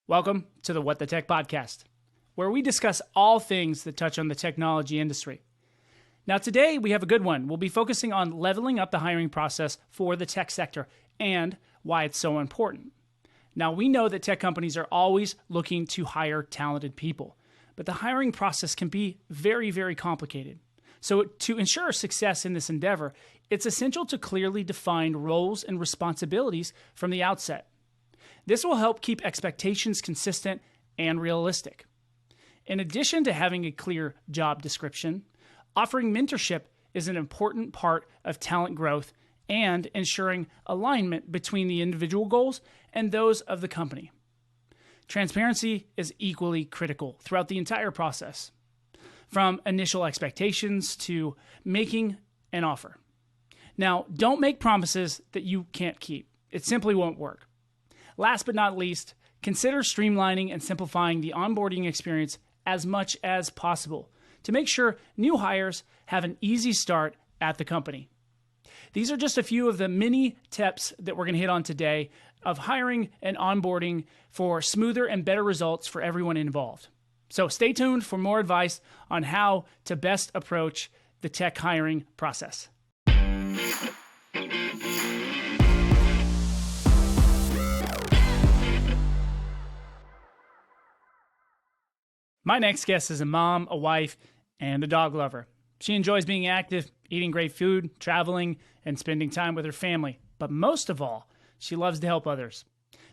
Welcome to the What the Tech podcast, where we discuss all things that touch on the technology industry. Now today we have a good one. We'll be focusing on leveling up the hiring process for the tech sector and why it's so important. Now we know that tech companies are always looking to hire talented people, but the hiring process can be very, very complicated. So to ensure success in this endeavor, it's essential to clearly define roles and responsibilities from the outset. This will help keep expectations consistent and realistic. In addition to having a clear job description, offering mentorship is an important part of talent growth and ensuring alignment between the individual goals and those of the company. Transparency is equally critical throughout the entire process, from initial expectations to making an offer. Now, don't make promises that you can't keep. It simply won't work. Last but not least, consider streamlining and simplifying the onboarding experience as much as possible to make sure new hires have an easy start at the company. These are just a few of the many tips that we're going to hit on today of hiring and onboarding for smoother and better results for everyone involved. So stay tuned for more advice on how to best approach the tech hiring process. My next guest is a mom, a wife, and a dog lover. She enjoys being active, eating great food, traveling, and spending time with her family. But most of all, she loves to help others.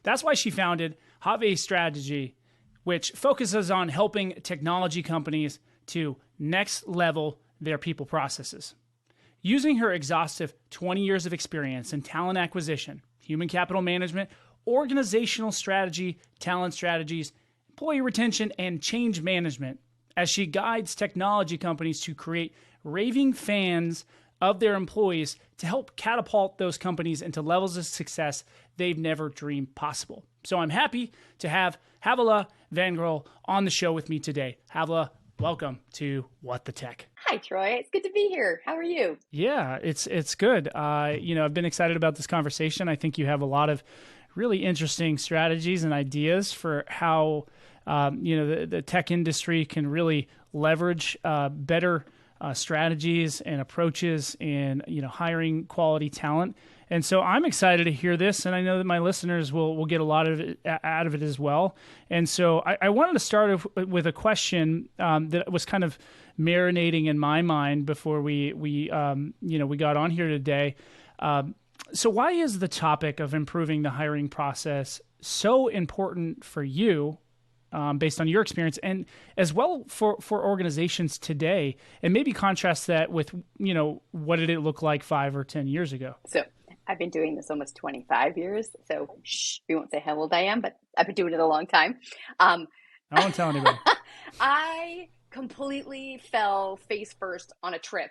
That's why she founded Havilah Strategy, which focuses on helping technology companies to next level their people processes. Using her exhaustive 20 years of experience in talent acquisition, human capital management, organizational strategy, talent strategies, employee retention, and change management, as she guides technology companies to create raving fans of their employees to help catapult those companies into levels of success they've never dreamed possible. So I'm happy to have Havilah Vangrool on the show with me today. Havilah, welcome to What the Tech. Hi, Troy. It's good to be here. How are you? Yeah, it's good. I've been excited about this conversation. I think you have a lot of really interesting strategies and ideas for how the tech industry can really leverage better strategies and approaches in hiring quality talent. And so I'm excited to hear this, and I know that my listeners will get a lot of it, out of it as well. And so I wanted to start with a question that was kind of marinating in my mind before we got on here today. So why is the topic of improving the hiring process so important for you, based on your experience, and as well for organizations today? And maybe contrast that with, what did it look like 5 or 10 years ago? So I've been doing this almost 25 years. So we won't say how old I am, but I've been doing it a long time. I won't tell anybody. I completely fell face first on a trip.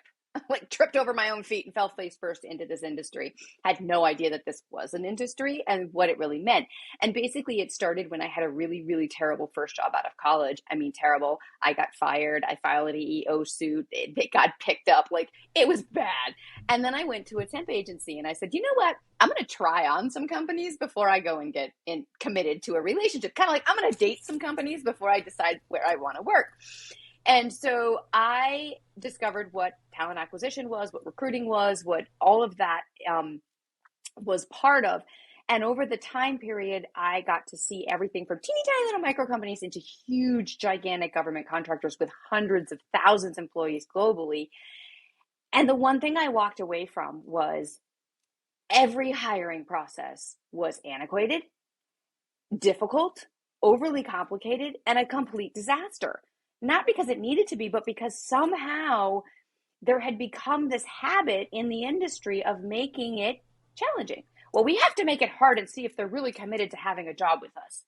Like tripped over my own feet and fell face first into this industry. Had no idea that this was an industry and what it really meant. And basically it started when I had a really, really terrible first job out of college. I mean, terrible. I got fired. I filed an EEO suit. They got picked up. Like, it was bad. And then I went to a temp agency and I said, you know what? I'm going to try on some companies before I go and get committed to a relationship. Kind of like I'm going to date some companies before I decide where I want to work. And so I discovered what talent acquisition was, what recruiting was, what all of that was part of. And over the time period, I got to see everything from teeny tiny little micro companies into huge, gigantic government contractors with hundreds of thousands of employees globally. And the one thing I walked away from was every hiring process was antiquated, difficult, overly complicated, and a complete disaster. Not because it needed to be, but because somehow there had become this habit in the industry of making it challenging. Well, we have to make it hard and see if they're really committed to having a job with us.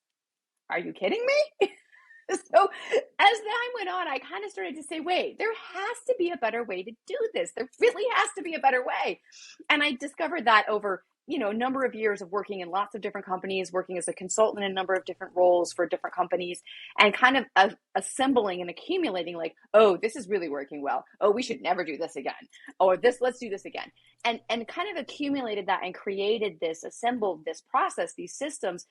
Are you kidding me? So as time went on, I kind of started to say, wait, there has to be a better way to do this. There really has to be a better way. And I discovered that over a number of years of working in lots of different companies, working as a consultant in a number of different roles for different companies, and kind of assembling and accumulating like, oh, this is really working well. Oh, we should never do this again. Or let's do this again. And kind of accumulated that and created this, assembled this process, these systems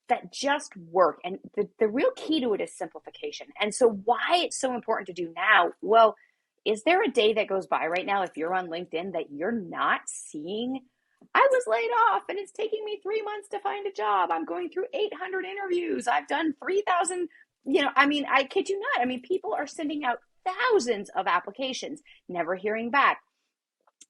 that just work. And the real key to it is simplification. And so why it's so important to do now? Well, is there a day that goes by right now, if you're on LinkedIn, that you're not seeing, I was laid off and it's taking me 3 months to find a job. I'm going through 800 interviews. I've done 3,000, I kid you not. I mean, people are sending out thousands of applications, never hearing back.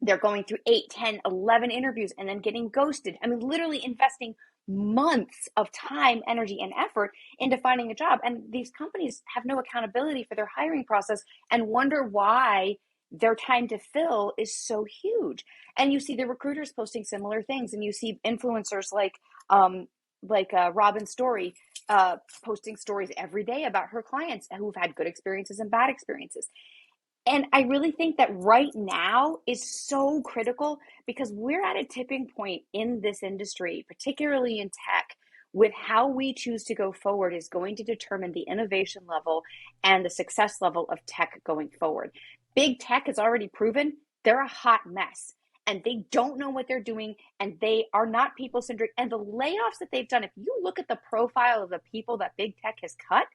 They're going through 8, 10, 11 interviews and then getting ghosted. I mean, literally investing months of time, energy, and effort into finding a job. And these companies have no accountability for their hiring process and wonder why their time to fill is so huge. And you see the recruiters posting similar things, and you see influencers like Robin Story posting stories every day about her clients who've had good experiences and bad experiences. And I really think that right now is so critical because we're at a tipping point in this industry, particularly in tech, with how we choose to go forward is going to determine the innovation level and the success level of tech going forward. Big tech has already proven they're a hot mess and they don't know what they're doing and they are not people-centric. And the layoffs that they've done, if you look at the profile of the people that big tech has cut,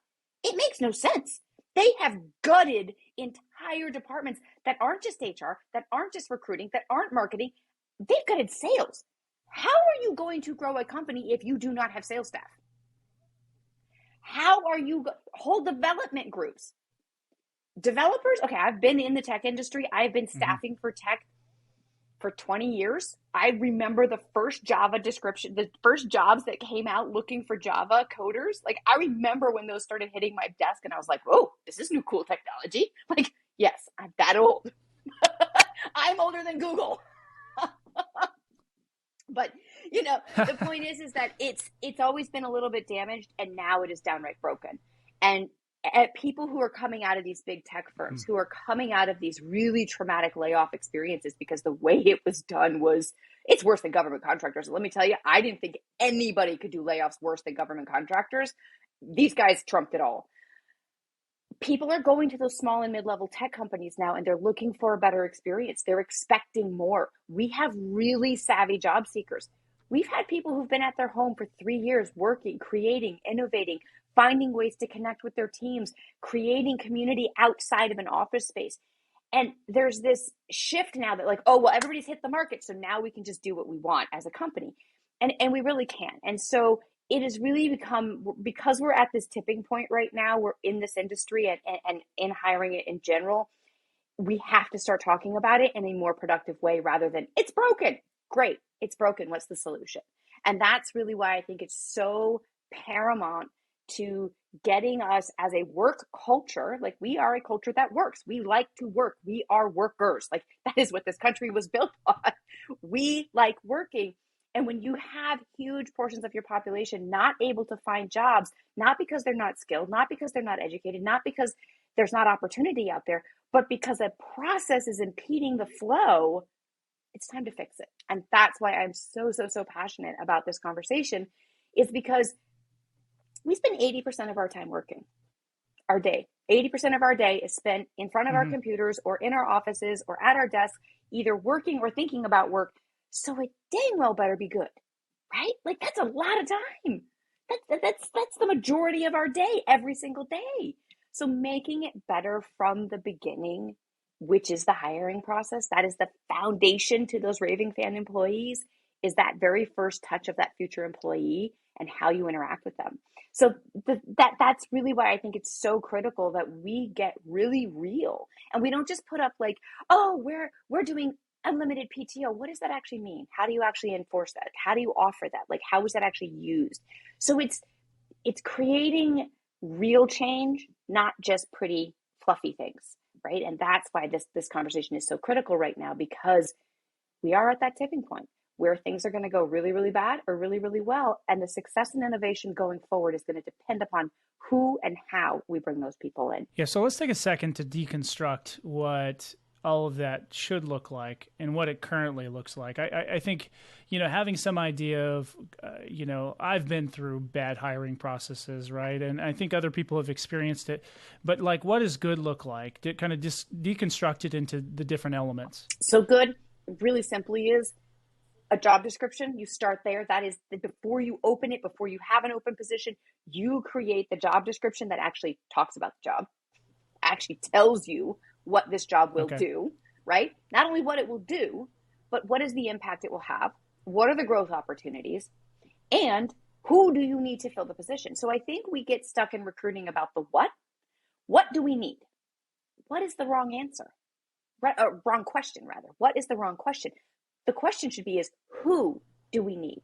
it makes no sense. They have gutted entire departments that aren't just HR, that aren't just recruiting, that aren't marketing. They've gutted sales. How are you going to grow a company if you do not have sales staff? How are you whole development groups? Developers, okay, I've been in the tech industry. I've been staffing for tech for 20 years. I remember the first Java description, the first jobs that came out looking for Java coders. Like, I remember when those started hitting my desk and I was like, whoa, this is new cool technology. Like, yes, I'm that old. I'm older than Google. But, the point is that it's always been a little bit damaged and now it is downright broken. And people who are coming out of these big tech firms, who are coming out of these really traumatic layoff experiences because the way it was done it's worse than government contractors. Let me tell you, I didn't think anybody could do layoffs worse than government contractors. These guys trumped it all. People are going to those small and mid-level tech companies now, and they're looking for a better experience. They're expecting more. We have really savvy job seekers. We've had people who've been at their home for 3 years working, creating, innovating, finding ways to connect with their teams, creating community outside of an office space. And there's this shift now that everybody's hit the market, so now we can just do what we want as a company. And we really can. And so it has really become, because we're at this tipping point right now, we're in this industry and in hiring it in general, we have to start talking about it in a more productive way rather than, it's broken. Great, it's broken. What's the solution? And that's really why I think it's so paramount to getting us as a work culture. Like, we are a culture that works. We like to work. We are workers. Like, that is what this country was built on. We like working. And when you have huge portions of your population not able to find jobs, not because they're not skilled, not because they're not educated, not because there's not opportunity out there, but because a process is impeding the flow, it's time to fix it. And that's why I'm so passionate about this conversation, is because we spend 80% of our time working, our day. 80% of our day is spent in front of our computers or in our offices or at our desk, either working or thinking about work. So it dang well better be good, right? Like, that's a lot of time. That's the majority of our day, every single day. So making it better from the beginning, which is the hiring process, that is the foundation to those raving fan employees, is that very first touch of that future employee and how you interact with them. So that's really why I think it's so critical that we get really real and we don't just put up like, oh, we're doing unlimited PTO. What does that actually mean? How do you actually enforce that? How do you offer that? Like, how is that actually used? So it's creating real change, not just pretty fluffy things, right? And that's why this conversation is so critical right now, because we are at that tipping point where things are going to go really, really bad or really, really well. And the success and innovation going forward is going to depend upon who and how we bring those people in. Yeah, so let's take a second to deconstruct what all of that should look like and what it currently looks like. I think, having some idea of, I've been through bad hiring processes, right? And I think other people have experienced it. But like, what does good look like? To kind of deconstruct it into the different elements. So good, really simply, is a job description, you start there. That is before you open it, before you have an open position, you create the job description that actually talks about the job, actually tells you what this job will do, right? Not only what it will do, but what is the impact it will have? What are the growth opportunities? And who do you need to fill the position? So I think we get stuck in recruiting about the what. What do we need? What is the wrong answer? Wrong question, rather. What is the wrong question? The question should be is, who do we need?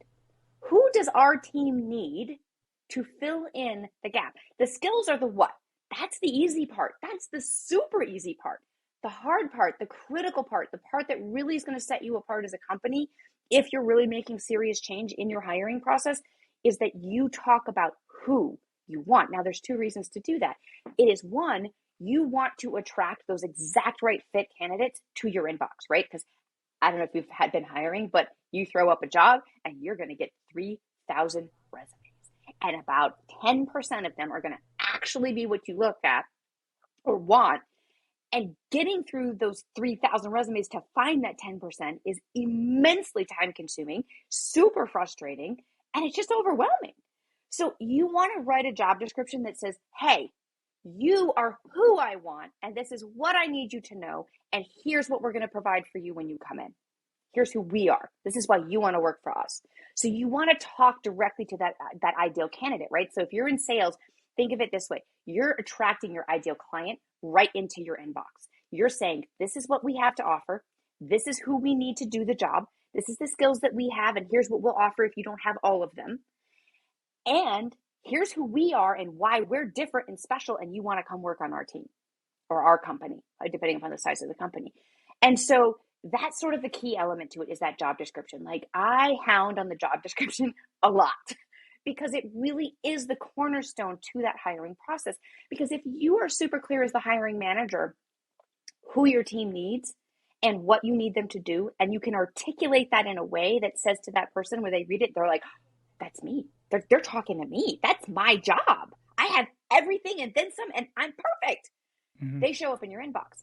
Who does our team need to fill in the gap? The skills are the what. That's the easy part. That's the super easy part. The hard part, the critical part, the part that really is going to set you apart as a company, if you're really making serious change in your hiring process, is that you talk about who you want. Now, there's two reasons to do that. It is one, you want to attract those exact right fit candidates to your inbox, right? Because I don't know if you've been hiring, but you throw up a job and you're going to get 3,000 resumes. And about 10% of them are going to actually be what you look at or want. And getting through those 3,000 resumes to find that 10% is immensely time consuming, super frustrating, and it's just overwhelming. So you want to write a job description that says, hey, you are who I want, and this is what I need you to know, and here's what we're going to provide for you when you come in. Here's who we are. This is why you want to work for us. So you want to talk directly to that ideal candidate, right? So if you're in sales, think of it this way. You're attracting your ideal client right into your inbox. You're saying, this is what we have to offer. This is who we need to do the job. This is the skills that we have, and here's what we'll offer if you don't have all of them. And here's who we are and why we're different and special, and you want to come work on our team or our company, depending upon the size of the company. And so that's sort of the key element to it, is that job description. Like, I hound on the job description a lot because it really is the cornerstone to that hiring process. Because if you are super clear as the hiring manager who your team needs and what you need them to do, and you can articulate that in a way that says to that person where they read it, they're like, that's me. They're talking to me. That's my job. I have everything and then some, and I'm perfect. Mm-hmm. They show up in your inbox.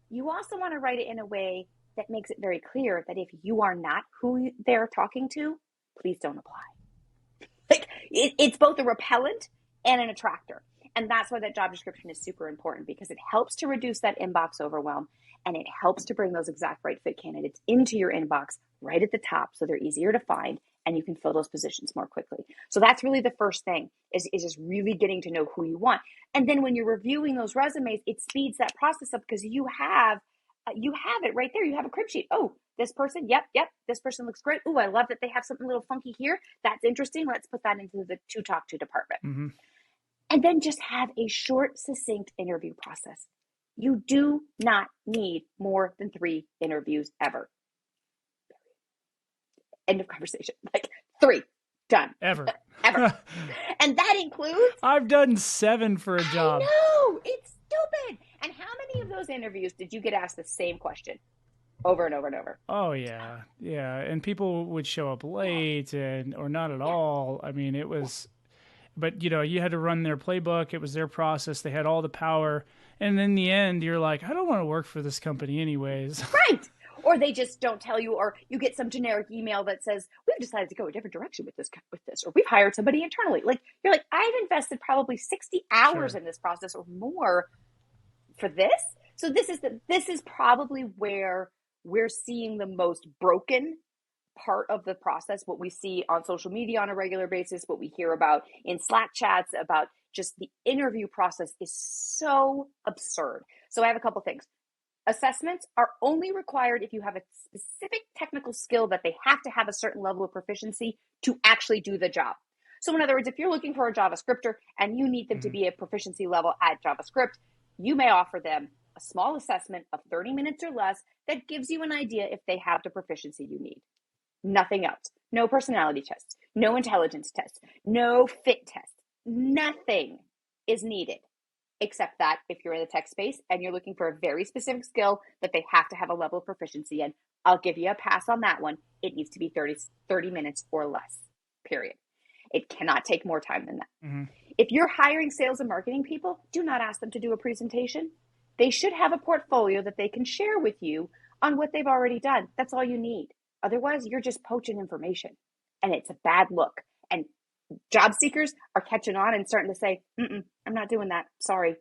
You also want to write it in a way that makes it very clear that if you are not who they're talking to, please don't apply. Like, it's both a repellent and an attractor. And that's why that job description is super important, because it helps to reduce that inbox overwhelm, and it helps to bring those exact right fit candidates into your inbox right at the top, so they're easier to find and you can fill those positions more quickly. So that's really the first thing, is just really getting to know who you want. And then when you're reviewing those resumes, it speeds that process up, because you have it right there. You have a crib sheet. Oh, this person, yep, this person looks great. Oh, I love that they have something a little funky here. That's interesting. Let's put that into the to talk to department. Mm-hmm. And then just have a short, succinct interview process. You do not need more than 3 interviews ever. End of conversation. Like, 3, done. Ever. And that includes... I've done 7 for a job. I know, it's stupid. And how many of those interviews did you get asked the same question over and over and over? Oh, yeah. Yeah. And people would show up late or not at all. I mean, it was... But, you had to run their playbook. It was their process. They had all the power. And in the end, you're like, I don't want to work for this company anyways. Right. Or they just don't tell you, or you get some generic email that says, we've decided to go a different direction with this, or we've hired somebody internally. Like, you're like, I've invested probably 60 hours in this process or more for this. So this is probably where we're seeing the most broken part of the process, what we see on social media on a regular basis, what we hear about in Slack chats about just the interview process is so absurd. So I have a couple things. Assessments are only required if you have a specific technical skill that they have to have a certain level of proficiency to actually do the job. So in other words, if you're looking for a JavaScripter and you need them to be a proficiency level at JavaScript, you may offer them a small assessment of 30 minutes or less that gives you an idea if they have the proficiency you need. Nothing else. No personality tests, no intelligence tests, no fit tests. Nothing is needed, except that if you're in the tech space and you're looking for a very specific skill that they have to have a level of proficiency in, I'll give you a pass on that one. It needs to be 30 minutes or less, period. It cannot take more time than that. Mm-hmm. If you're hiring sales and marketing people, do not ask them to do a presentation. They should have a portfolio that they can share with you on what they've already done. That's all you need. Otherwise, you're just poaching information, and it's a bad look. And job seekers are catching on and starting to say, I'm not doing that. Sorry.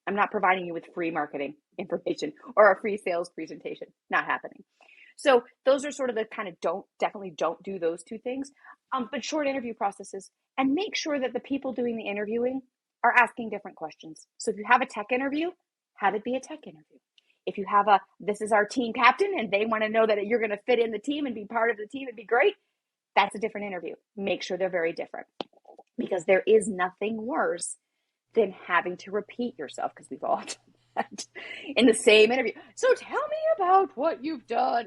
I'm not providing you with free marketing information or a free sales presentation. Not happening. So those are sort of the kind of definitely don't do those two things. But short interview processes, and make sure that the people doing the interviewing are asking different questions. So if you have a tech interview, have it be a tech interview. If you have this is our team captain and they want to know that you're going to fit in the team and be part of the team and be great, that's a different interview. Make sure they're very different, because there is nothing worse than having to repeat yourself, because we've all done that in the same interview. So tell me about what you've done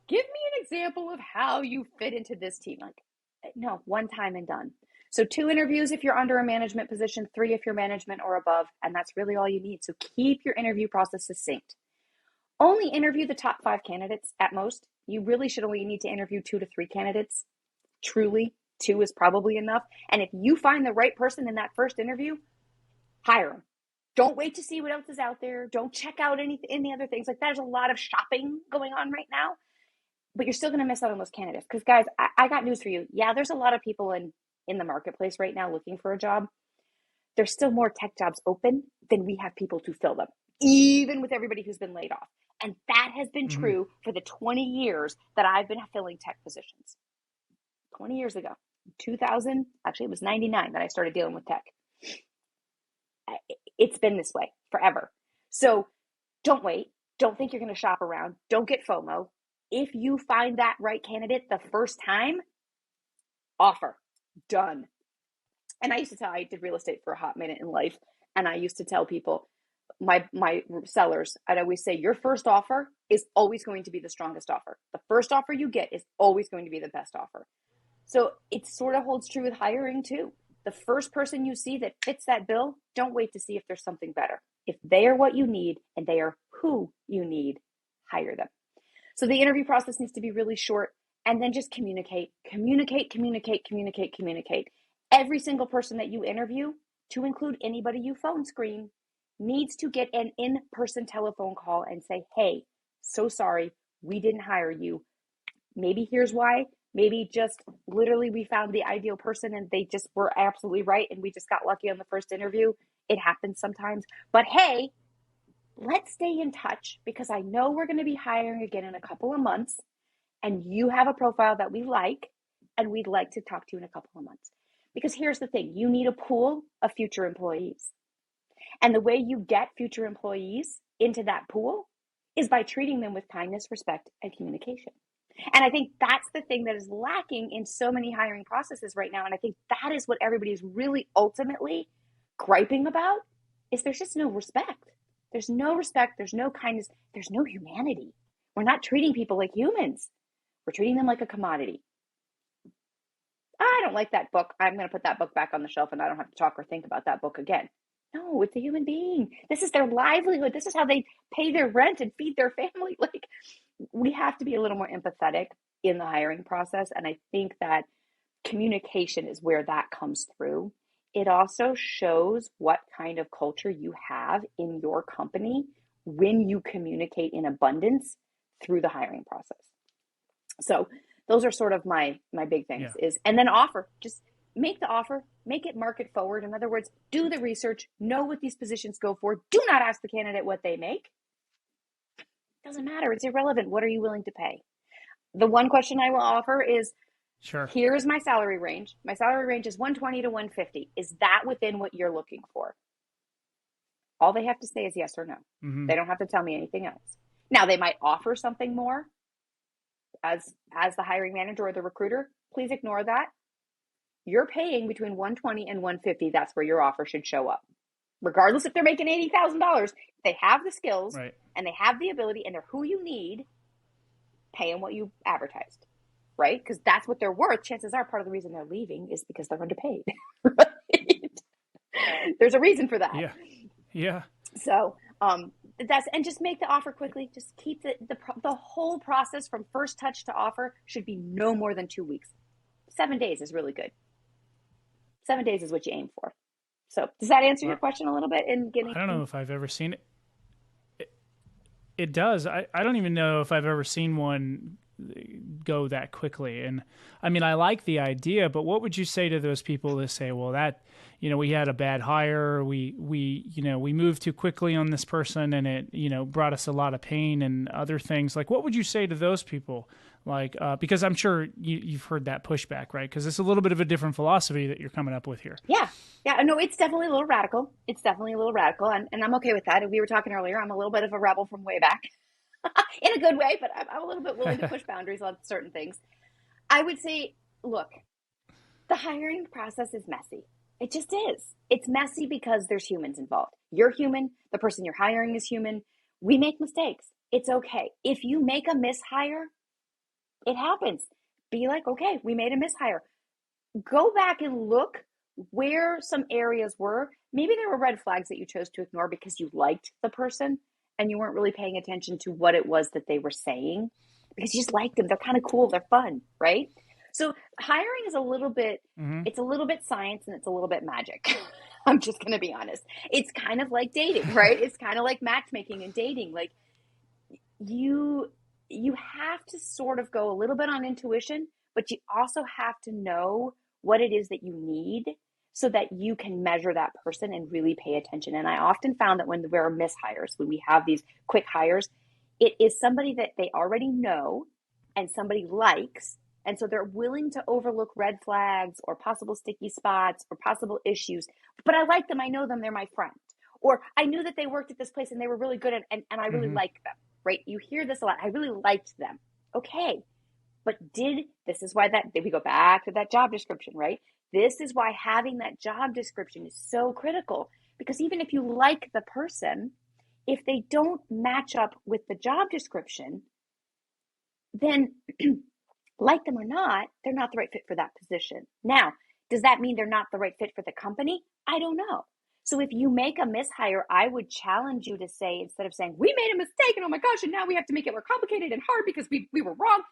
give me an example of how you fit into this team. Like, no, one time and done. So 2 interviews if you're under a management position, 3 if you're management or above, and that's really all you need. So keep your interview process succinct. Only interview the top 5 candidates at most. You really should only need to interview 2 to 3 candidates. Truly, 2 is probably enough. And if you find the right person in that first interview, hire them. Don't wait to see what else is out there. Don't check out any other things. Like, there's a lot of shopping going on right now, but you're still going to miss out on those candidates. Because guys, I got news for you. Yeah, there's a lot of people in the marketplace right now looking for a job. There's still more tech jobs open than we have people to fill them, even with everybody who's been laid off. And that has been true for the 20 years that I've been filling tech positions. 20 years ago, 2000, actually it was 99 that I started dealing with tech. It's been this way forever. So don't wait. Don't think you're going to shop around. Don't get FOMO. If you find that right candidate the first time, offer. Done. And I used to tell, I did real estate for a hot minute in life. And I used to tell people, my sellers, I'd always say, your first offer is always going to be the strongest offer. The first offer you get is always going to be the best offer. So it sort of holds true with hiring too. The first person you see that fits that bill, don't wait to see if there's something better. If they are what you need and they are who you need, hire them. So the interview process needs to be really short, and then just communicate. Every single person that you interview, to include anybody you phone screen, needs to get an in-person telephone call and say, hey, so sorry, we didn't hire you. Maybe here's why. Maybe just literally we found the ideal person and they just were absolutely right and we just got lucky on the first interview. It happens sometimes. But hey, let's stay in touch, because I know we're going to be hiring again in a couple of months, and you have a profile that we like, and we'd like to talk to you in a couple of months. Because here's the thing, you need a pool of future employees. And the way you get future employees into that pool is by treating them with kindness, respect, and communication. And I think that's the thing that is lacking in so many hiring processes right now. And I think that is what everybody's really ultimately griping about, is there's just no respect. There's no respect. There's no kindness. There's no humanity. We're not treating people like humans. We're treating them like a commodity. I don't like that book. I'm going to put that book back on the shelf and I don't have to talk or think about that book again. No, it's a human being. This is their livelihood. This is how they pay their rent and feed their family. Like, we have to be a little more empathetic in the hiring process. And I think that communication is where that comes through. It also shows what kind of culture you have in your company when you communicate in abundance through the hiring process. So those are sort of my big things. And then offer. Just make the offer, make it market forward. In other words, do the research, know what these positions go for. Do not ask the candidate what they make. Doesn't matter. It's irrelevant. What are you willing to pay? The one question I will offer is, sure, here's my salary range. My salary range is 120 to 150. Is that within what you're looking for? All they have to say is yes or no. Mm-hmm. They don't have to tell me anything else. Now, they might offer something more as the hiring manager or the recruiter. Please ignore that. You're paying between 120 and 150. That's where your offer should show up. Regardless if they're making $80,000, if they have the skills, right, and they have the ability and they're who you need, pay them what you advertised, right? Because that's what they're worth. Chances are part of the reason they're leaving is because they're underpaid. Right? There's a reason for that. Yeah. So and just make the offer quickly. Just keep the whole process from first touch to offer should be no more than 2 weeks. 7 days is really good. 7 days is what you aim for. So does that answer your question a little bit? I don't know if I've ever seen it. It does. I don't even know if I've ever seen one go that quickly. And I mean, I like the idea, but what would you say to those people that say, well, that, we had a bad hire, we moved too quickly on this person, and it, brought us a lot of pain and other things. Like, what would you say to those people? Like, because I'm sure you've heard that pushback, right? Because it's a little bit of a different philosophy that you're coming up with here. Yeah. No, it's definitely a little radical. And I'm okay with that. And we were talking earlier, I'm a little bit of a rebel from way back. In a good way, but I'm a little bit willing to push boundaries on certain things. I would say, look, the hiring process is messy. It just is. It's messy because there's humans involved. You're human. The person you're hiring is human. We make mistakes. It's okay. If you make a mishire, it happens. Be like, okay, we made a mishire. Go back and look where some areas were. Maybe there were red flags that you chose to ignore because you liked the person and you weren't really paying attention to what it was that they were saying because you just liked them. They're kind of cool. They're fun, right? So hiring is a little bit, it's a little bit science and it's a little bit magic. I'm just going to be honest. It's kind of like dating, right? It's kind of like matchmaking and dating. Like you have to sort of go a little bit on intuition, but you also have to know what it is that you need so that you can measure that person and really pay attention. And I often found that when there are mishires, when we have these quick hires, it is somebody that they already know and somebody likes. And so they're willing to overlook red flags or possible sticky spots or possible issues. But I like them. I know them. They're my friend. Or I knew that they worked at this place and they were really good and I really liked them, right? You hear this a lot. I really liked them. Okay. But this is why we go back to that job description, right? This is why having that job description is so critical, because even if you like the person, if they don't match up with the job description, then like them or not, they're not the right fit for that position. Now, does that mean they're not the right fit for the company? I don't know. So if you make a mishire, I would challenge you to say, instead of saying, we made a mistake and oh my gosh, and now we have to make it more complicated and hard because we were wrong,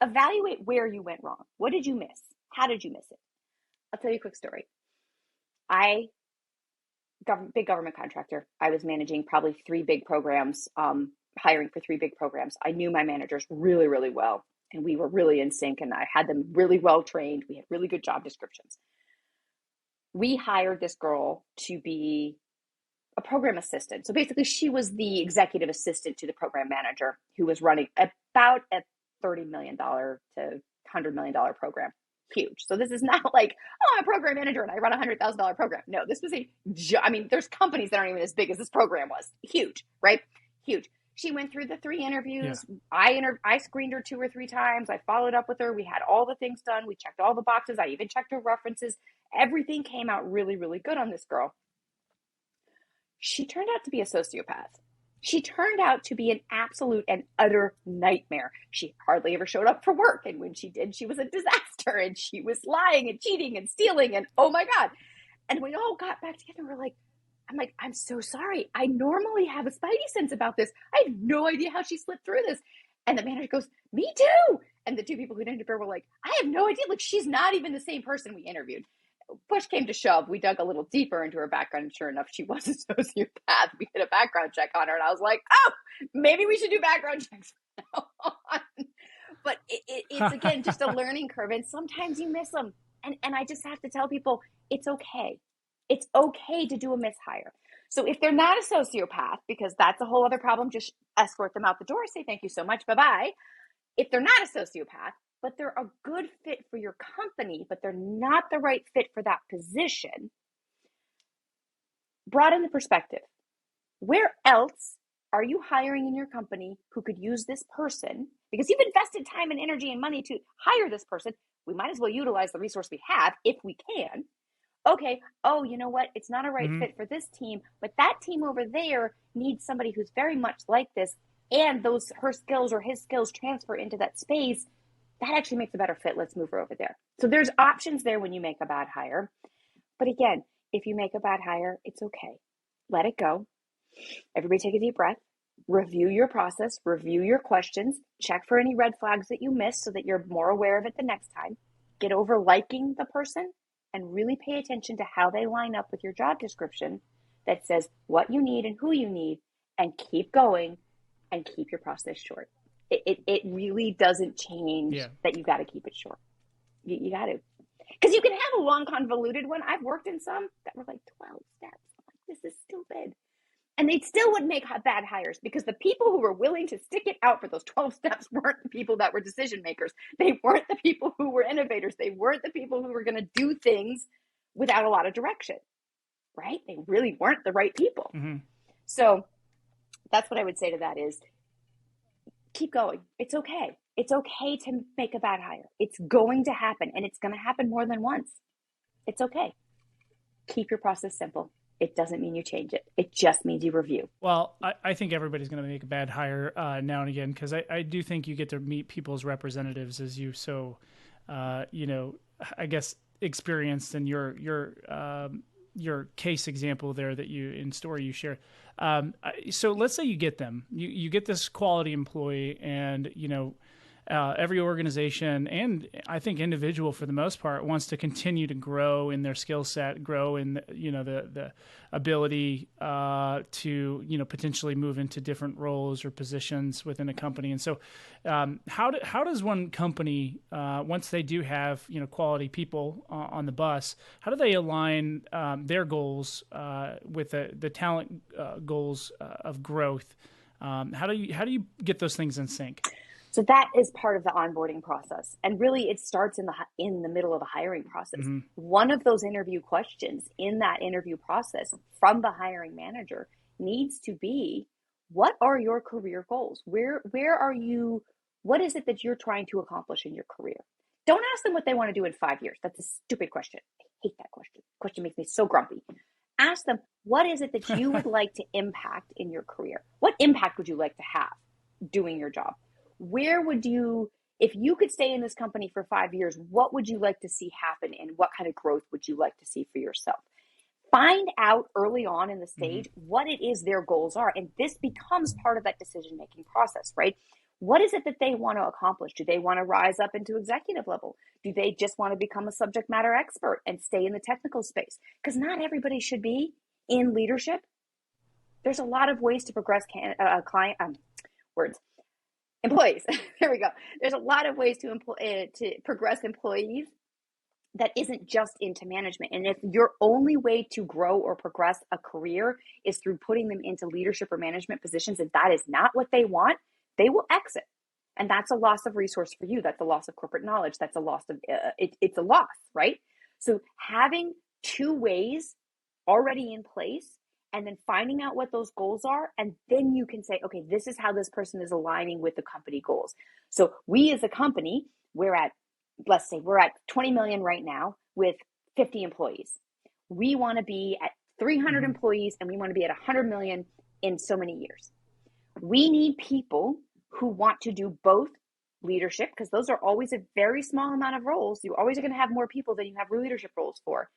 evaluate where you went wrong. What did you miss? How did you miss it? I'll tell you a quick story. Big government contractor. I was managing probably 3 big programs, hiring for 3 big programs. I knew my managers really, really well, and we were really in sync, and I had them really well trained. We had really good job descriptions. We hired this girl to be a program assistant. So basically, she was the executive assistant to the program manager who was running about a $30 million to $100 million program. Huge. So this is not like, oh, I'm a program manager and I run a $100,000 program. No, this was there's companies that aren't even as big as this program was. Huge, right? Huge. She went through the 3 interviews. Yeah. I screened her 2 or 3 times. I followed up with her. We had all the things done. We checked all the boxes. I even checked her references. Everything came out really, really good on this girl. She turned out to be a sociopath. She turned out to be an absolute and utter nightmare. She hardly ever showed up for work. And when she did, she was a disaster. And she was lying and cheating and stealing. And oh my God. And we all got back together. I'm like, I'm so sorry. I normally have a spidey sense about this. I have no idea how she slipped through this. And the manager goes, me too. And the 2 people who interviewed her were like, I have no idea. Like, she's not even the same person we interviewed. Push came to shove, we dug a little deeper into her background, and sure enough, she was a sociopath. We did a background check on her, and I was like, oh, maybe we should do background checks from now on. But it's, again, just a learning curve, and sometimes you miss them. And I just have to tell people, it's okay. It's okay to do a mishire. So if they're not a sociopath, because that's a whole other problem, just escort them out the door, say thank you so much, bye-bye. If they're not a sociopath, but they're a good fit for your company, but they're not the right fit for that position, broaden the perspective. Where else are you hiring in your company who could use this person? Because you've invested time and energy and money to hire this person. We might as well utilize the resource we have if we can. Okay, oh, you know what? It's not a right fit for this team, but that team over there needs somebody who's very much like this, and her skills or his skills transfer into that space. That actually makes a better fit. Let's move her over there. So there's options there when you make a bad hire. But again, if you make a bad hire, it's okay. Let it go. Everybody take a deep breath. Review your process. Review your questions. Check for any red flags that you missed so that you're more aware of it the next time. Get over liking the person and really pay attention to how they line up with your job description that says what you need and who you need, and keep going and keep your process short. It really doesn't change Yeah. that you got to keep it short. You got to. Because you can have a long, convoluted one. I've worked in some that were like 12 steps. I'm like, this is stupid. And they still would make bad hires because the people who were willing to stick it out for those 12 steps weren't the people that were decision makers. They weren't the people who were innovators. They weren't the people who were going to do things without a lot of direction, right? They really weren't the right people. Mm-hmm. So that's what I would say to that is keep going. It's okay. It's okay to make a bad hire. It's going to happen, and it's going to happen more than once. It's okay. Keep your process simple. It doesn't mean you change it. It just means you review. Well, I think everybody's going to make a bad hire now and again, because I do think you get to meet people's representatives as you so, I guess, experienced in your case example there that you in story you shared. So let's say you get them, you get this quality employee, and every organization and I think individual for the most part wants to continue to grow in their skill set, grow in the ability to potentially move into different roles or positions within a company. And so, how does one company once they do have quality people on the bus, how do they align their goals with the talent goals of growth? How do you get those things in sync? So that is part of the onboarding process. And really it starts in the middle of a hiring process. Mm-hmm. One of those interview questions in that interview process from the hiring manager needs to be, what are your career goals? Where are you? What is it that you're trying to accomplish in your career? Don't ask them what they want to do in 5 years. That's a stupid question. I hate that question. The question makes me so grumpy. Ask them, what is it that you would like to impact in your career? What impact would you like to have doing your job? Where would you, if you could stay in this company for 5 years, what would you like to see happen and what kind of growth would you like to see for yourself? Find out early on in the stage what it is their goals are. And this becomes part of that decision-making process, right? What is it that they want to accomplish? Do they want to rise up into executive level? Do they just want to become a subject matter expert and stay in the technical space? Because not everybody should be in leadership. There's a lot of ways to progress employees. There we go. There's a lot of ways to progress employees that isn't just into management. And if your only way to grow or progress a career is through putting them into leadership or management positions, and that is not what they want, they will exit. And that's a loss of resource for you. That's a loss of corporate knowledge. That's a loss of, it's a loss, right? So having 2 ways already in place, and then finding out what those goals are, and then you can say, okay, this is how this person is aligning with the company goals. So we as a company, let's say we're at 20 million right now with 50 employees. We want to be at 300 employees, and we want to be at 100 million in so many years. We need people who want to do both leadership, because those are always a very small amount of roles. You always are going to have more people than you have leadership roles for.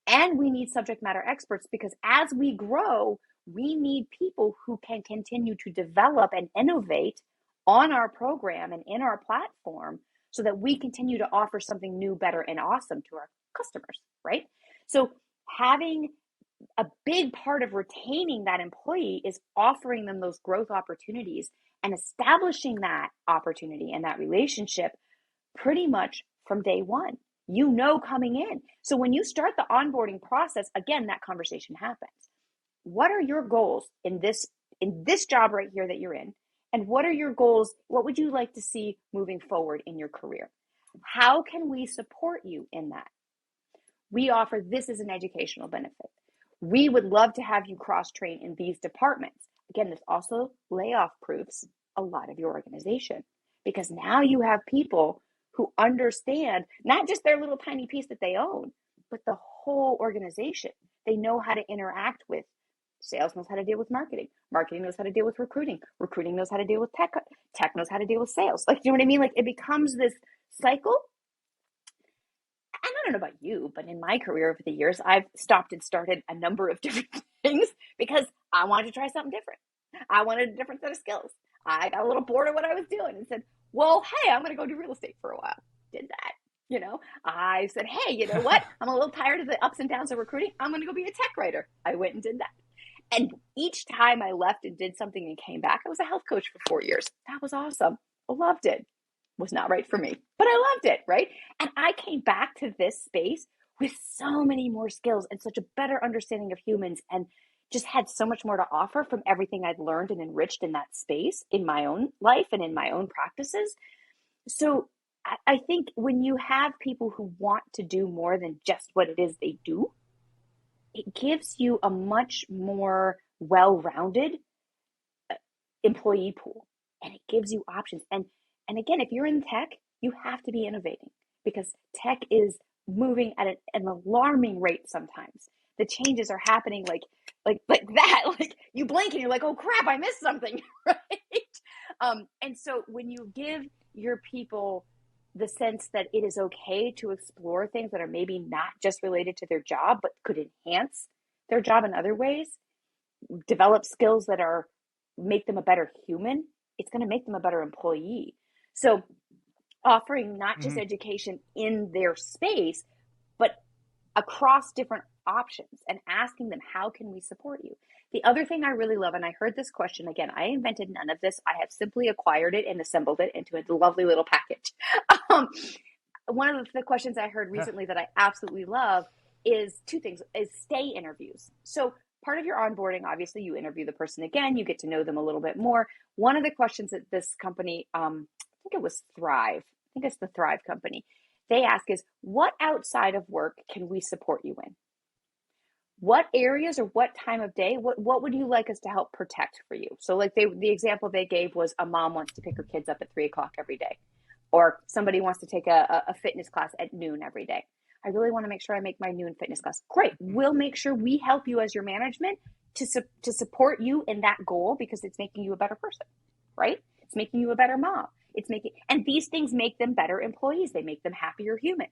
And we need subject matter experts, because as we grow, we need people who can continue to develop and innovate on our program and in our platform so that we continue to offer something new, better, and awesome to our customers, right? So having a big part of retaining that employee is offering them those growth opportunities and establishing that opportunity and that relationship pretty much from day one. Coming in. So when you start the onboarding process, again, that conversation happens. What are your goals in this job right here that you're in? And what are your goals? What would you like to see moving forward in your career? How can we support you in that? We offer this as an educational benefit. We would love to have you cross-train in these departments. Again, this also layoff proofs a lot of your organization, because now you have people who understand not just their little tiny piece that they own, but the whole organization. They know how to interact with sales, knows how to deal with marketing knows how to deal with recruiting knows how to deal with tech knows how to deal with sales. Like, you know what I mean? Like, it becomes this cycle. And I don't know about you, but in my career over the years, I've stopped and started a number of different things because I wanted to try something different. I wanted a different set of skills. I got a little bored of what I was doing and said, well, hey, I'm going to go do real estate for a while. Did that. I said, hey, you know what? I'm a little tired of the ups and downs of recruiting. I'm going to go be a tech writer. I went and did that. And each time I left and did something and came back, I was a health coach for 4 years. That was awesome. Loved it. Was not right for me, but I loved it, right? And I came back to this space with so many more skills and such a better understanding of humans, and just had so much more to offer from everything I'd learned and enriched in that space in my own life and in my own practices. So I think when you have people who want to do more than just what it is they do, it gives you a much more well-rounded employee pool, and it gives you options. And again, if you're in tech, you have to be innovating, because tech is moving at an alarming rate sometimes. The changes are happening like that. Like you blink and you're like, oh crap, I missed something, right? And so when you give your people the sense that it is okay to explore things that are maybe not just related to their job, but could enhance their job in other ways, develop skills that are make them a better human, it's going to make them a better employee. So offering not just education in their space, but across different options, and asking them, how can we support you? The other thing I really love, and I heard this question again, I invented none of this. I have simply acquired it and assembled it into a lovely little package. One of the questions I heard recently that I absolutely love is two things, is stay interviews. So part of your onboarding, obviously you interview the person again, you get to know them a little bit more. One of the questions that this company, I think it was Thrive, I think it's the Thrive company, they ask is, what outside of work can we support you in? What areas or what time of day, what would you like us to help protect for you? So like the example they gave was a mom wants to pick her kids up at 3:00 every day, or somebody wants to take a fitness class at noon every day. I really want to make sure I make my noon fitness class. Great. We'll make sure we help you as your management to support you in that goal, because it's making you a better person, right? It's making you a better mom. And these things make them better employees. They make them happier humans.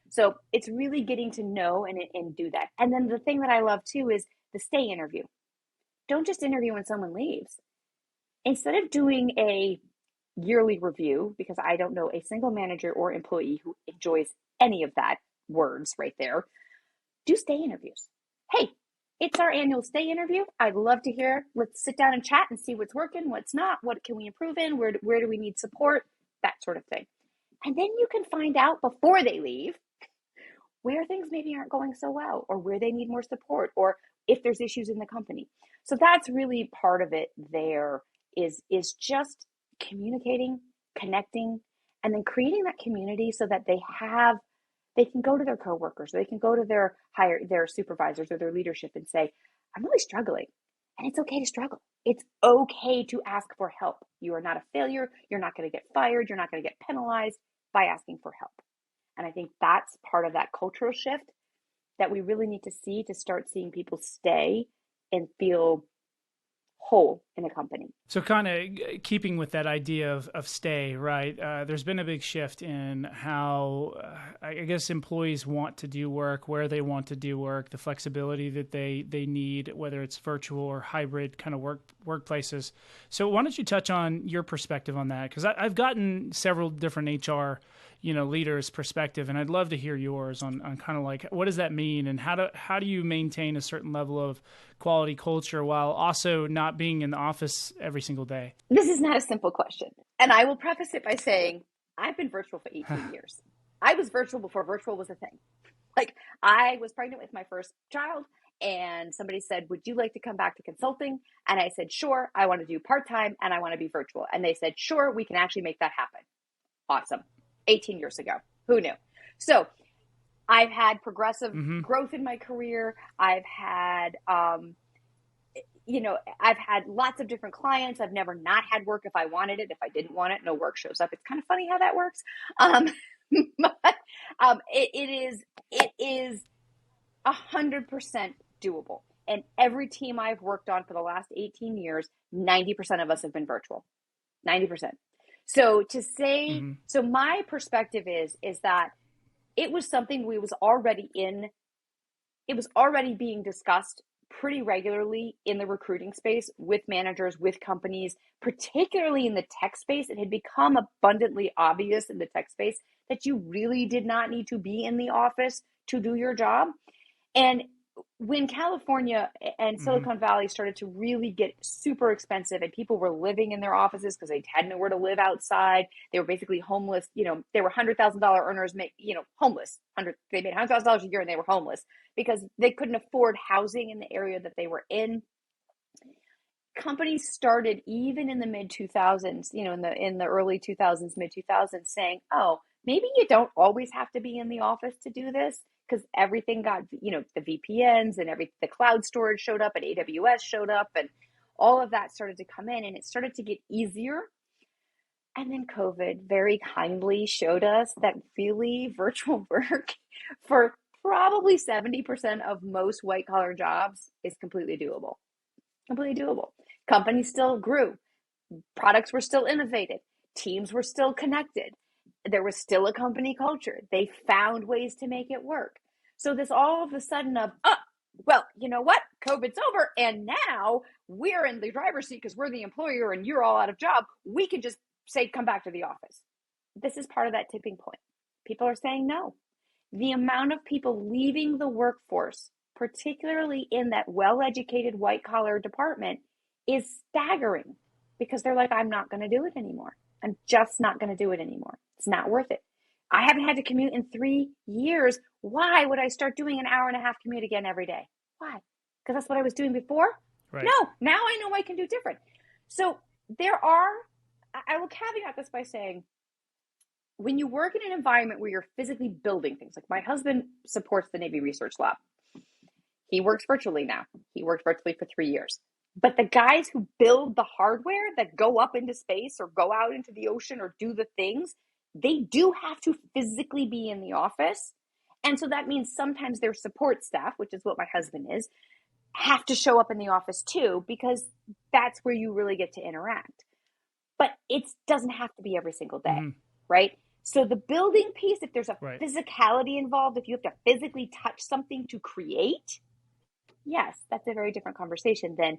So it's really getting to know and do that. And then the thing that I love too is the stay interview. Don't just interview when someone leaves. Instead of doing a yearly review, because I don't know a single manager or employee who enjoys any of that words right there, do stay interviews. Hey, it's our annual stay interview. I'd love to hear. Let's sit down and chat and see what's working, what's not, what can we improve in, where do we need support, that sort of thing. And then you can find out before they leave where things maybe aren't going so well, or where they need more support, or if there's issues in the company. So that's really part of it there, is just communicating, connecting, and then creating that community so that they can go to their coworkers, or they can go to their supervisors or their leadership and say, I'm really struggling. And it's okay to struggle. It's okay to ask for help. You are not a failure. You're not going to get fired. You're not going to get penalized by asking for help. And I think that's part of that cultural shift that we really need to see to start seeing people stay and feel whole in a company. So kind of keeping with that idea of stay, right? There's been a big shift in how, I guess, employees want to do work, where they want to do work, the flexibility that they need, whether it's virtual or hybrid kind of workplaces. So why don't you touch on your perspective on that? Because I've gotten several different HR leaders' perspective, and I'd love to hear yours on kind of like, what does that mean, and how do you maintain a certain level of quality culture while also not being in the office every single day? This is not a simple question. And I will preface it by saying, I've been virtual for 18 years. I was virtual before virtual was a thing. Like, I was pregnant with my first child, and somebody said, would you like to come back to consulting? And I said, sure, I want to do part-time and I want to be virtual. And they said, sure, we can actually make that happen. Awesome. 18 years ago. Who knew? So I've had progressive growth in my career. I've had, I've had lots of different clients. I've never not had work if I wanted it. If I didn't want it, no work shows up. It's kind of funny how that works. But it is 100% doable. And every team I've worked on for the last 18 years, 90% of us have been virtual. 90%. So to say, so my perspective is that it was something it was already being discussed pretty regularly in the recruiting space with managers, with companies, particularly in the tech space. It had become abundantly obvious in the tech space that you really did not need to be in the office to do your job. And when California and Mm-hmm. Silicon Valley started to really get super expensive and people were living in their offices because they had nowhere to live outside, they were basically homeless. They were $100,000 earners, homeless. They made $100,000 a year and they were homeless because they couldn't afford housing in the area that they were in. Companies started even in the mid 2000s, in the early 2000s, mid 2000s, saying, oh, maybe you don't always have to be in the office to do this, because everything got, the VPNs and the cloud storage showed up and AWS showed up and all of that started to come in and it started to get easier. And then COVID very kindly showed us that really virtual work for probably 70% of most white collar jobs is completely doable. Completely doable. Companies still grew. Products were still innovated. Teams were still connected. There was still a company culture. They found ways to make it work. So this all of a sudden of, well, you know what? COVID's over and now we're in the driver's seat because we're the employer and you're all out of job. We can just say, come back to the office. This is part of that tipping point. People are saying no. The amount of people leaving the workforce, particularly in that well-educated white-collar department, is staggering because they're like, I'm not going to do it anymore. I'm just not going to do it anymore. It's not worth it. I haven't had to commute in 3 years. Why would I start doing an hour and a half commute again every day? Why? Because that's what I was doing before? Right. No, now I know I can do different. So I will caveat this by saying, when you work in an environment where you're physically building things, like my husband supports the Navy Research Lab. He works virtually now. He worked virtually for 3 years. But the guys who build the hardware that go up into space or go out into the ocean or do the things, they do have to physically be in the office. And so that means sometimes their support staff, which is what my husband is, have to show up in the office too, because that's where you really get to interact. But it doesn't have to be every single day, right? So the building piece, if there's a physicality involved, if you have to physically touch something to create, yes, that's a very different conversation than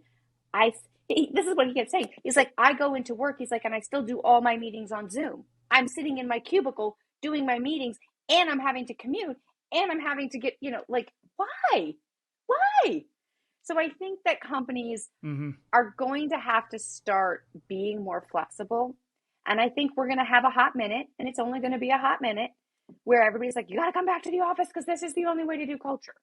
this is what he kept saying. He's like, I go into work, he's like, and I still do all my meetings on Zoom. I'm sitting in my cubicle doing my meetings and I'm having to commute and I'm having to get, why? So I think that companies are going to have to start being more flexible. And I think we're going to have a hot minute, and it's only going to be a hot minute, where everybody's like, you got to come back to the office because this is the only way to do culture.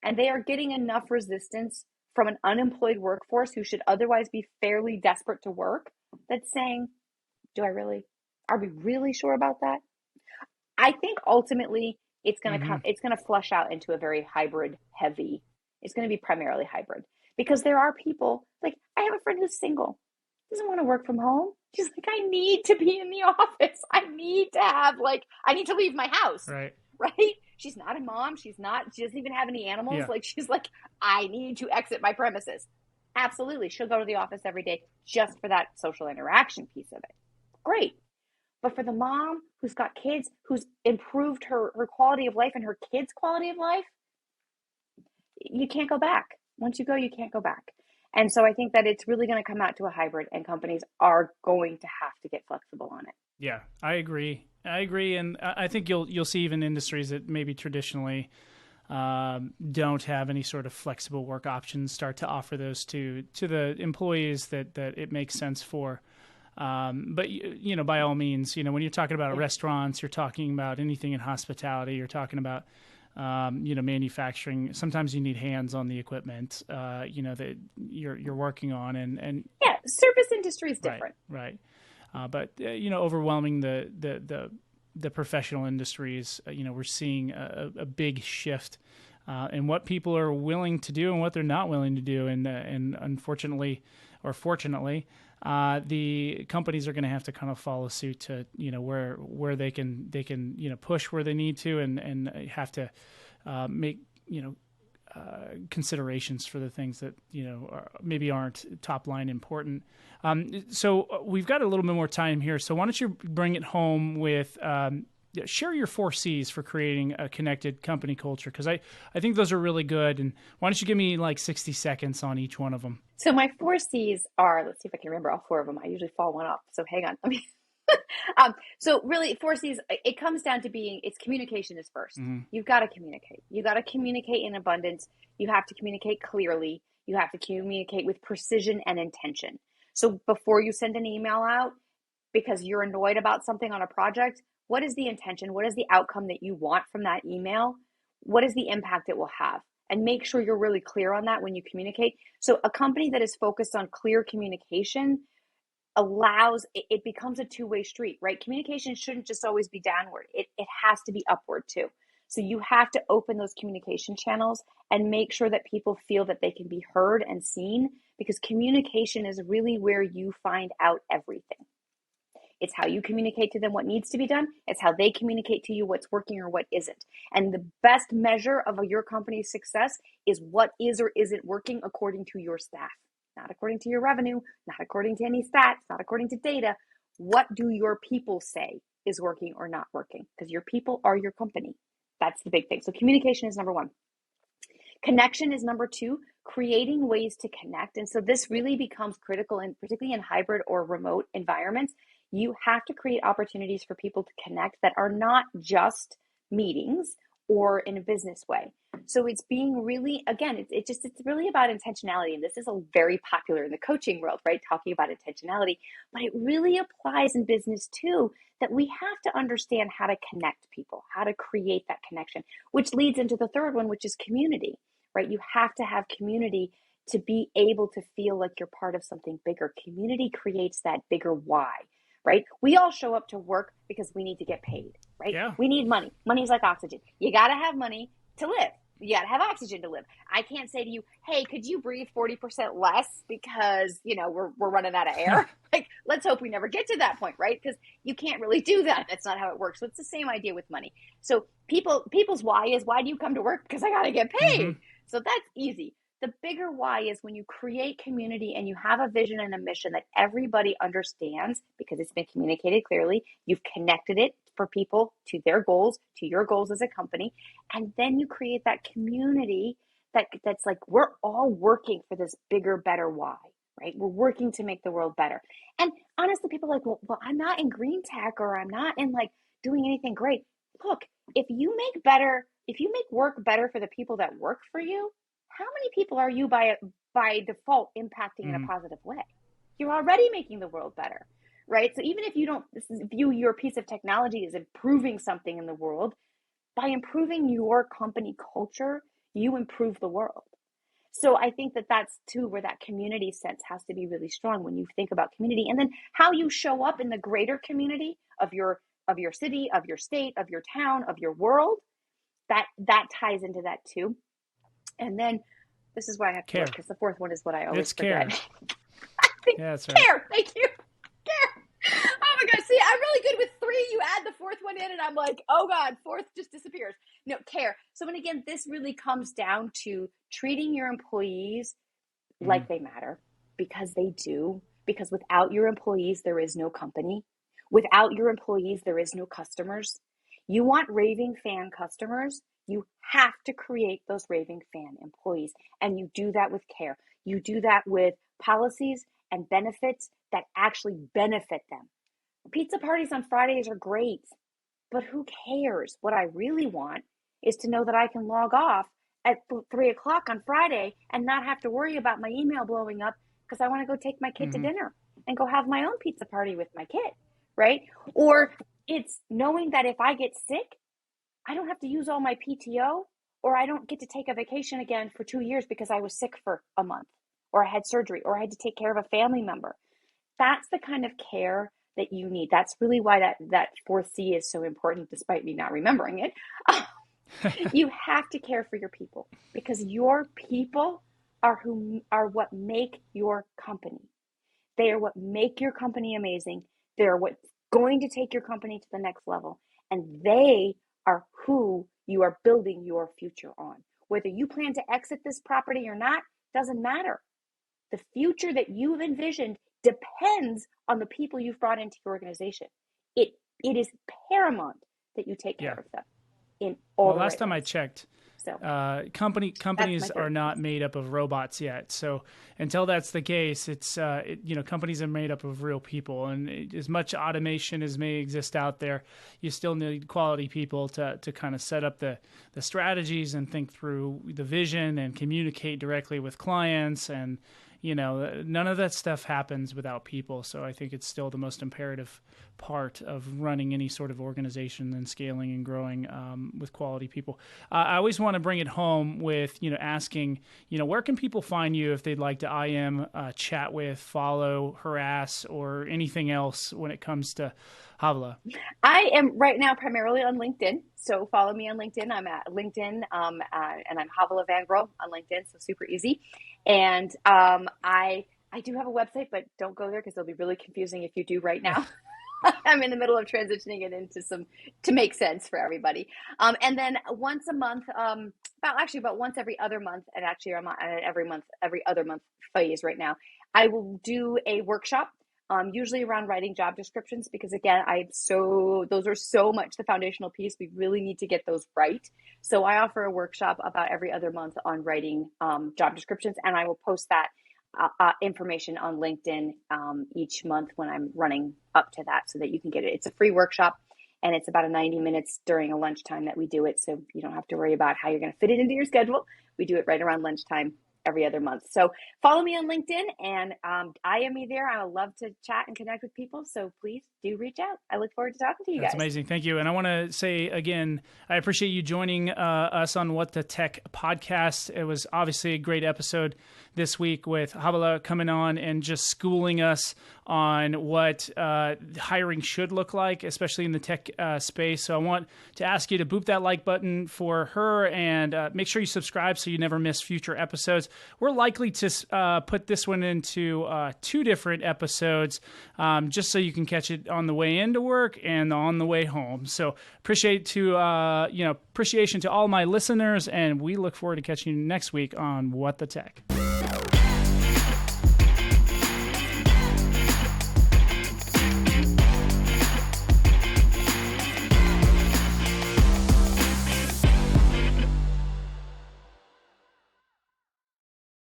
And they are getting enough resistance from an unemployed workforce who should otherwise be fairly desperate to work, that's saying, are we really sure about that? I think ultimately it's going to it's going to flush out into a very hybrid heavy. It's going to be primarily hybrid, because there are people, like I have a friend who's single, doesn't want to work from home. She's like, I need to be in the office. I need to leave my house. Right. She's not a mom. She doesn't even have any animals. Yeah. She's like, I need to exit my premises. Absolutely. She'll go to the office every day just for that social interaction piece of it. Great. But for the mom who's got kids, who's improved her quality of life and her kids' quality of life, you can't go back. Once you go, you can't go back. And so I think that it's really going to come out to a hybrid, and companies are going to have to get flexible on it. Yeah, I agree. And I think you'll see even industries that maybe traditionally don't have any sort of flexible work options start to offer those to the employees that it makes sense for. But by all means, when you're talking about restaurants, you're talking about anything in hospitality, you're talking about manufacturing. Sometimes you need hands on the equipment, that you're working on, and yeah, service industry is different, right? But overwhelming the professional industries, we're seeing a big shift in what people are willing to do and what they're not willing to do, and unfortunately or fortunately, the companies are going to have to kind of follow suit to where they can push where they need to, and have to make considerations for the things that maybe aren't top line important. So we've got a little bit more time here. So why don't you bring it home with share your 4 C's for creating a connected company culture, because I think those are really good. And why don't you give me 60 seconds on each one of them? So my 4 C's are, let's see if I can remember all 4 of them. I usually fall one off. So hang on. So really, for C's, it comes down to it's communication is first. Mm-hmm. You've got to communicate. You got to communicate in abundance. You have to communicate clearly. You have to communicate with precision and intention. So before you send an email out, because you're annoyed about something on a project, what is the intention? What is the outcome that you want from that email? What is the impact it will have? And make sure you're really clear on that when you communicate. So a company that is focused on clear communication it becomes a two-way street, right? Communication shouldn't just always be downward. It has to be upward too. So you have to open those communication channels and make sure that people feel that they can be heard and seen, because communication is really where you find out everything. It's how you communicate to them what needs to be done. It's how they communicate to you what's working or what isn't. And the best measure of your company's success is what is or isn't working according to your staff. Not according to your revenue, not according to any stats, not according to data. What do your people say is working or not working? Because your people are your company. That's the big thing. So communication is number one. Connection is number two, creating ways to connect. And so this really becomes critical, and particularly in hybrid or remote environments. You have to create opportunities for people to connect that are not just meetings or in a business way. So it's being really, again, it's really about intentionality. And this is very popular in the coaching world, right? Talking about intentionality, but it really applies in business too, that we have to understand how to connect people, how to create that connection, which leads into the third one, which is community, right? You have to have community to be able to feel like you're part of something bigger. Community creates that bigger why. Right? We all show up to work because we need to get paid, right? Yeah. We need money. Money's like oxygen. You got to have money to live. You got to have oxygen to live. I can't say to you, hey, could you breathe 40% less because, we're running out of air? Like, let's hope we never get to that point, right? Because you can't really do that. That's not how it works. So it's the same idea with money. So people's why is, why do you come to work? Because I got to get paid. Mm-hmm. So that's easy. The bigger why is when you create community and you have a vision and a mission that everybody understands because it's been communicated clearly. You've connected it for people to their goals, to your goals as a company. And then you create that community that's like, we're all working for this bigger, better why, right? We're working to make the world better. And honestly, people are like, well, I'm not in green tech, or I'm not in doing anything great. Look, if you make work better for the people that work for you, how many people are you by default impacting in a positive way? You're already making the world better, right? So even if you don't view your piece of technology as improving something in the world, by improving your company culture, you improve the world. So I think that's too where that community sense has to be really strong when you think about community, and then how you show up in the greater community of your city, of your state, of your town, of your world. That ties into that too. And then this is why I have to look, because the fourth one is what I always forget. Yeah, that's right. Care. Thank you. Care. Oh my God. See, I'm really good with three. You add the fourth one in and I'm like, oh God, fourth just disappears. No, care. So, and again, this really comes down to treating your employees like they matter, because they do. Because without your employees, there is no company. Without your employees, there is no customers. You want raving fan customers, you have to create those raving fan employees. And you do that with care. You do that with policies and benefits that actually benefit them. Pizza parties on Fridays are great, but who cares? What I really want is to know that I can log off at 3:00 on Friday and not have to worry about my email blowing up because I want to go take my kid to dinner and go have my own pizza party with my kid, right? Or it's knowing that if I get sick, I don't have to use all my PTO, or I don't get to take a vacation again for 2 years because I was sick for a month, or I had surgery, or I had to take care of a family member. That's the kind of care that you need. That's really why that fourth C is so important, despite me not remembering it. You have to care for your people, because your people are what make your company. They are what make your company amazing. They're what's going to take your company to the next level. And they are who you are building your future on. Whether you plan to exit this property or not, doesn't matter. The future that you've envisioned depends on the people you've brought into your organization. It is paramount that you take care of them in all the last right time ways. I checked, So companies are not made up of robots yet. So until that's the case, it's companies are made up of real people. And as much automation as may exist out there, you still need quality people to kind of set up the strategies and think through the vision and communicate directly with clients. And none of that stuff happens without people. So I think it's still the most imperative part of running any sort of organization and scaling and growing with quality people. I always want to bring it home with, asking, where can people find you if they'd like to IM, chat with, follow, harass, or anything else when it comes to Havilah? I am right now primarily on LinkedIn. So follow me on LinkedIn. I'm at LinkedIn and I'm Havilah Vangrool on LinkedIn. So super easy. And I do have a website, but don't go there because it'll be really confusing if you do right now. I'm in the middle of transitioning it into to make sense for everybody. And then once a month, about once every other month, and actually I'm on an every other month phase right now, I will do a workshop. Usually around writing job descriptions, because again, those are so much the foundational piece. We really need to get those right. So I offer a workshop about every other month on writing job descriptions, and I will post that information on LinkedIn each month when I'm running up to that, so that you can get it. It's a free workshop, and it's about 90 minutes during a lunchtime that we do it. So you don't have to worry about how you're going to fit it into your schedule. We do it right around lunchtime every other month. So follow me on LinkedIn and IM me there. I would love to chat and connect with people. So please do reach out. I look forward to talking to you guys. That's amazing. Thank you. And I want to say again, I appreciate you joining us on What the Tech podcast. It was obviously a great episode this week with Havilah coming on and just schooling us on what hiring should look like, especially in the tech space. So I want to ask you to boop that like button for her and make sure you subscribe so you never miss future episodes. We're likely to put this one into 2 different episodes just so you can catch it on the way into work and on the way home. So appreciation to all my listeners, and we look forward to catching you next week on What the Tech.